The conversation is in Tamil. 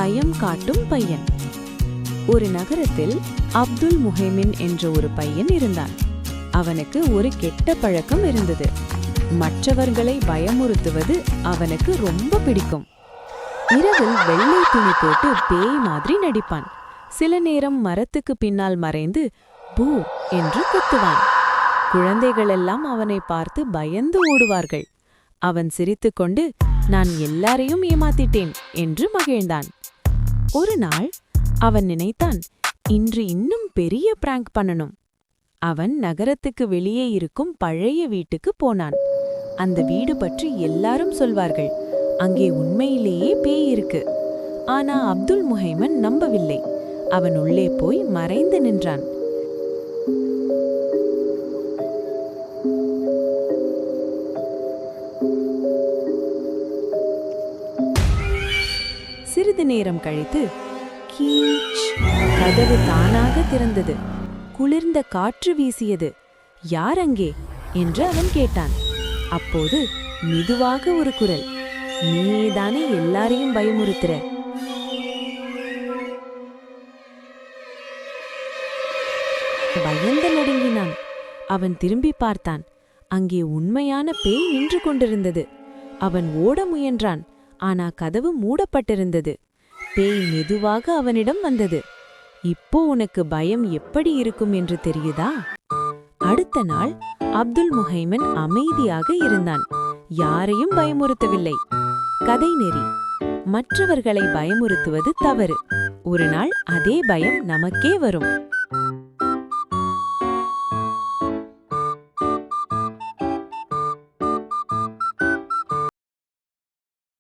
பயம் காட்டும் பையன். ஒரு நகரத்தில் அப்துல் முஹைமின் என்ற ஒரு பையன் இருந்தான். அவனுக்கு ஒரு கெட்ட பழக்கம் இருந்தது. மற்றவர்களை பயமுறுத்துவது அவனுக்கு ரொம்ப பிடிக்கும். இரவில் வெள்ளை துணி போட்டு பேய் மாதிரி நடிப்பான். சில நேரம் மரத்துக்கு பின்னால் மறைந்து பூ என்று கத்துவான். குழந்தைகளெல்லாம் அவனை பார்த்து பயந்து ஓடுவார்கள். அவன் சிரித்துக்கொண்டு, நான் எல்லாரையும் ஏமாத்திட்டேன் என்று மகிழ்ந்தான். ஒரு நாள் அவன் நினைத்தான், இன்று இன்னும் பெரிய பிராங்க் பண்ணணும். அவன் நகரத்துக்கு வெளியே இருக்கும் பழைய வீட்டுக்கு போனான். அந்த வீடு பற்றி எல்லாரும் சொல்வார்கள். அங்கே உண்மையிலேயே பேய் இருக்கு. ஆனா அப்துல் முஹைமன் நம்பவில்லை. அவன் உள்ளே போய் மறைந்து நின்றான். சிறிது நேரம் கழித்து கீச் கதவு தானாக திறந்தது. குளிர்ந்த காற்று வீசியது. யார் அங்கே என்று அவன் கேட்டான். அப்போது மெதுவாக ஒரு குரல், நீதானே எல்லாரையும் பயமுறுத்துற. பயந்து நடுங்கினான். அவன் திரும்பி பார்த்தான். அங்கே உண்மையான பேய் நின்று கொண்டிருந்தது. அவன் ஓட முயன்றான். ஆனா கதவு மூடப்பட்டிருந்தது. பேய் மெதுவாக அவனிடம் வந்தது. இப்போ உனக்கு பயம் எப்படி இருக்கும் என்று தெரியுதா? அடுத்த நாள் அப்துல் முஹைமன் அமைதியாக இருந்தான். யாரையும் பயமுறுத்தவில்லை. கதை நெறி: மற்றவர்களை பயமுறுத்துவது தவறு. ஒரு நாள் அதே பயம் நமக்கே வரும்.